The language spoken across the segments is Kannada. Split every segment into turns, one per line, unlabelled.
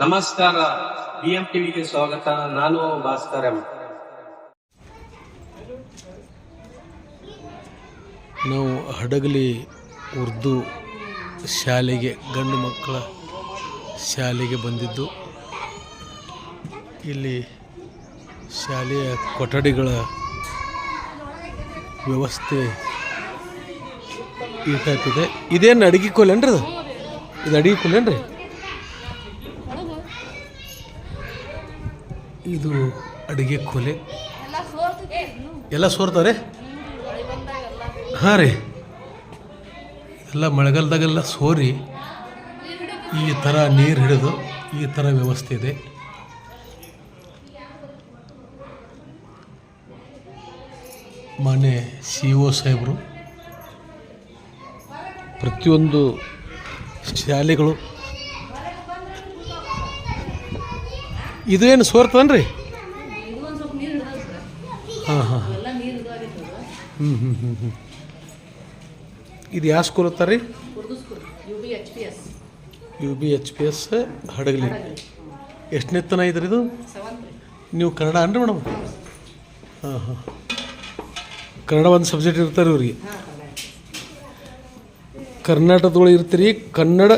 ನಮಸ್ಕಾರ, BM ಟಿವಿಗೆ ಸ್ವಾಗತ. ನಾನು ಭಾಸ್ಕರ್ ಎಂ.
ನಾವು ಹಡಗಲಿ ಉರ್ದು ಶಾಲೆಗೆ, ಗಂಡು ಮಕ್ಕಳ ಶಾಲೆಗೆ ಬಂದಿದ್ದು. ಇಲ್ಲಿ ಶಾಲೆಯ ಕೊಠಡಿಗಳ ವ್ಯವಸ್ಥೆ ಈ ಟೈಪ್ ಇದೆ. ಇದೇನು ಅಡಿಗೆ ಕೋಲೇನ್ರಿ? ಇದು ಅಡಿಗೆ ಕೋಲೇನ್ರಿ? ಇದು ಅಡಿಗೆ ಕೋಲೆ. ಎಲ್ಲ ಸೋರ್ತಾರೆ. ಹಾಂ ರೀ, ಎಲ್ಲ ಮಳೆಗಾಲದಾಗೆಲ್ಲ ಸೋರಿ ಈ ಥರ ನೀರು ಹಿಡಿದು ಈ ಥರ ವ್ಯವಸ್ಥೆ ಇದೆ. ಮಾನ್ಯ CO ಸಾಹೇಬರು ಪ್ರತಿಯೊಂದು ಶಾಲೆಗಳು ಇದು ಏನು ಸೋರ್ತದನ್ರಿ? ಹಾಂ ಹಾಂ ಇದು ಯಾವ ಸ್ಕೂಲ್ ಓದ್ತಾರೆ ರೀ? UBHPS ಹಡಗಲಿ. ಎಷ್ಟನೇ ತನ ಇದ್ರಿ ಇದು? ನೀವು ಕನ್ನಡ ಅನ್ರಿ ಮೇಡಮ್? ಹಾಂ ಹಾಂ, ಕನ್ನಡ ಒಂದು ಸಬ್ಜೆಕ್ಟ್ ಇರ್ತಾರೆ ಇವ್ರಿಗೆ. ಕರ್ನಾಟಕದೊಳಗೆ ಇರ್ತೀರಿ, ಕನ್ನಡ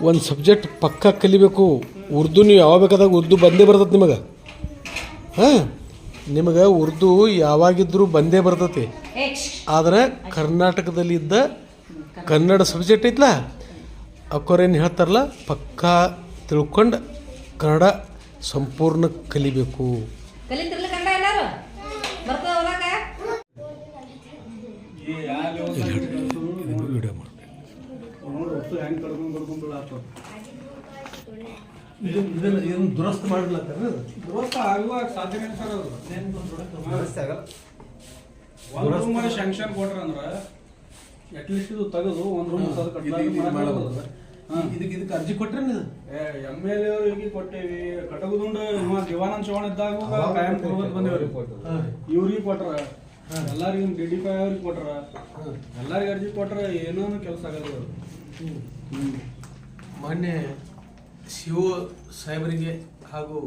ಒಂದು ಸಬ್ಜೆಕ್ಟ್ ಪಕ್ಕ ಕಲಿಬೇಕು. ಉರ್ದು ನೀವು ಯಾವಾಗ ಬೇಕಾದಾಗ ಉರ್ದು ಬಂದೇ ಬರ್ತದೆ ನಿಮಗೆ. ಹಾಂ, ನಿಮಗೆ ಉರ್ದು ಯಾವಾಗಿದ್ದರೂ ಬಂದೇ ಬರ್ತೈತಿ. ಆದರೆ ಕರ್ನಾಟಕದಲ್ಲಿದ್ದ ಕನ್ನಡ ಸಬ್ಜೆಕ್ಟ್ ಐತಲ್ಲ, ಅಕ್ಕೋರೇನು ಹೇಳ್ತಾರಲ್ಲ, ಪಕ್ಕಾ ತಿಳ್ಕೊಂಡು ಕನ್ನಡ ಸಂಪೂರ್ಣ ಕಲಿಬೇಕು. ವಿಡಿಯೋ ಮಾಡಿ ಇದನ್ನು ದುರಸ್ತು ಮಾಡಲಾಗ್ತಾರೆ.
ದುರಸ್ತು ಆಗುವಾಗ ಸಾಧ್ಯನೇ ಸರ್. ಅದು ಒಂದು ಶಾಂಕ್ಷನ್ ಕೊಟ್ರ ಅಂದ್ರೆ ಅಟ್ಲೀಸ್ಟ್ ಇದು ತೆಗೆದು ಒಂದು ರೂಮ್
ಇದಕ್ಕೆ ಅರ್ಜಿ ಕೊಟ್ರೆ
MLA ಅವ್ರಿಗೆ ಕೊಟ್ಟೇವಿ. ಕಟಕದುಂಡ ದಿವಾನಂದ ಚೌಹಾಣ್ ಇದ್ದಾಗ ಕಾಯಂ ಕೊಡ್ಬೋದು ಬಂದೇವ್ರಿ. ಇವ್ರಿಗೆ ಕೊಟ್ರ, ಎಲ್ಲರಿಗೂ DD5 ಅವ್ರಿಗೆ ಕೊಟ್ರ, ಎಲ್ಲರಿಗೂ ಅರ್ಜಿ ಕೊಟ್ರ, ಏನೋ ಕೆಲಸ ಆಗಲ್ಲ.
ಮಾನ್ಯ CO ಸಾಹೇಬರಿಗೆ ಹಾಗೂ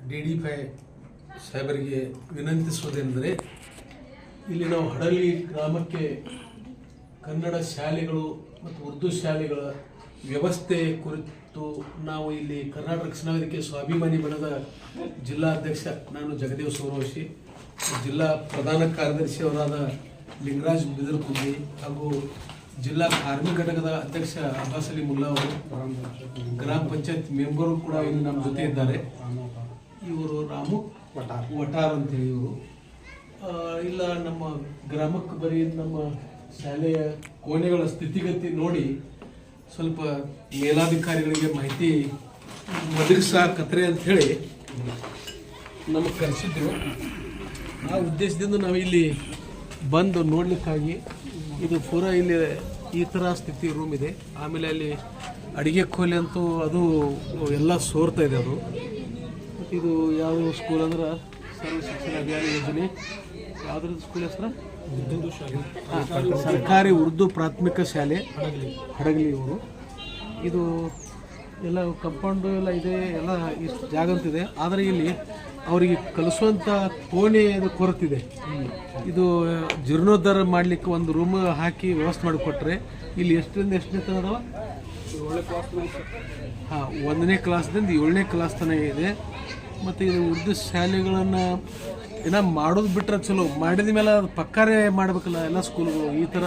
DD5 ಸಾಹೇಬರಿಗೆ ವಿನಂತಿಸುವುದೆಂದರೆ, ಇಲ್ಲಿ ನಾವು ಹಡಗಲಿ ಗ್ರಾಮಕ್ಕೆ ಕನ್ನಡ ಶಾಲೆಗಳು ಮತ್ತು ಉರ್ದು ಶಾಲೆಗಳ ವ್ಯವಸ್ಥೆ ಕುರಿತು ನಾವು ಇಲ್ಲಿ ಕರ್ನಾಟಕ ರಕ್ಷಣಾ ವೇದಿಕೆ ಸ್ವಾಭಿಮಾನಿ ಬಣದ ಜಿಲ್ಲಾಧ್ಯಕ್ಷ ನಾನು ಜಗದೇವ್ ಸೌರವಶಿ, ಜಿಲ್ಲಾ ಪ್ರಧಾನ ಕಾರ್ಯದರ್ಶಿ ಅವರಾದ ಲಿಂಗರಾಜ್ ಬಿದರ್ಕುಂದಿ ಹಾಗೂ ಜಿಲ್ಲಾ ಕಾರ್ಮಿಕ ಘಟಕದ ಅಧ್ಯಕ್ಷ ಅಬ್ಬಾಸ್ ಅಲಿ ಮುಲ್ಲಾ ಅವರು, ಗ್ರಾಮ ಪಂಚಾಯತ್ ಮೆಂಬರು ಕೂಡ ಇಲ್ಲಿ ನಮ್ಮ ಜೊತೆ ಇದ್ದಾರೆ. ಇವರು ರಾಮು ವಟಾರ್ ಅಂತೇಳಿ ಇವರು. ಇಲ್ಲ, ನಮ್ಮ ಗ್ರಾಮಕ್ಕೆ ಬರೀ ನಮ್ಮ ಶಾಲೆಯ ಕೋಣೆಗಳ ಸ್ಥಿತಿಗತಿ ನೋಡಿ ಸ್ವಲ್ಪ ಮೇಲಾಧಿಕಾರಿಗಳಿಗೆ ಮಾಹಿತಿ ಒದಗಿಸಾಕತ್ರೆ ಅಂಥೇಳಿ ನಮಗೆ ಕರೆಸಿದ್ರು. ಆ ಉದ್ದೇಶದಿಂದ ನಾವು ಇಲ್ಲಿ ಬಂದು ನೋಡಲಿಕ್ಕಾಗಿ, ಇದು ಪೂರಾ ಇಲ್ಲಿ ಈ ಥರ ಸ್ಥಿತಿ ರೂಮ್ ಇದೆ. ಆಮೇಲೆ ಅಲ್ಲಿ ಅಡಿಗೆ ಕೋಲೆ ಅಂತೂ ಅದು ಎಲ್ಲ ಸೋರ್ತಾ ಇದೆ. ಅದು ಮತ್ತು ಇದು ಯಾವ ಸ್ಕೂಲ್ ಅಂದ್ರೆ ಸರ್ವ ಶಿಕ್ಷಣ ಅಭಿಯಾನ ಯೋಜನೆ, ಯಾವುದ್ರದ್ದು ಸ್ಕೂಲ್ ಹೆಸರು? ಸರ್ಕಾರಿ ಉರ್ದು ಪ್ರಾಥಮಿಕ ಶಾಲೆ ಹಡಗಲಿ ಇವರು. ಇದು ಎಲ್ಲ ಕಂಪೌಂಡು ಎಲ್ಲ ಇದೆ, ಎಲ್ಲ ಇಷ್ಟು ಜಾಗ ಅಂತಿದೆ. ಆದರೆ ಇಲ್ಲಿ ಅವರಿಗೆ ಕಲಿಸುವಂಥ ಕೋಣೆದು ಕೊರತಿದೆ. ಇದು ಜೀರ್ಣೋದ್ಧಾರ ಮಾಡಲಿಕ್ಕೆ ಒಂದು ರೂಮ್ ಹಾಕಿ ವ್ಯವಸ್ಥೆ ಮಾಡಿಕೊಟ್ರೆ ಇಲ್ಲಿ ಎಷ್ಟರಿಂದ ಎಷ್ಟನೇ ತನಕ ಅದಾವ?
7ನೇ ಕ್ಲಾಸ್.
ಹಾಂ, 1ನೇ ಕ್ಲಾಸ್ದಿಂದ 7ನೇ ಕ್ಲಾಸ್ ತನಕ ಇದೆ. ಮತ್ತು ಇದು ಉರ್ದು ಶಾಲೆಗಳನ್ನು ಏನೋ ಮಾಡೋದು ಬಿಟ್ಟರೆ ಚಲೋ, ಮಾಡಿದ ಮೇಲೆ ಅದು ಪಕ್ಕಾರೇ ಮಾಡಬೇಕಲ್ಲ ಎಲ್ಲ ಸ್ಕೂಲ್ಗಳು. ಈ ಥರ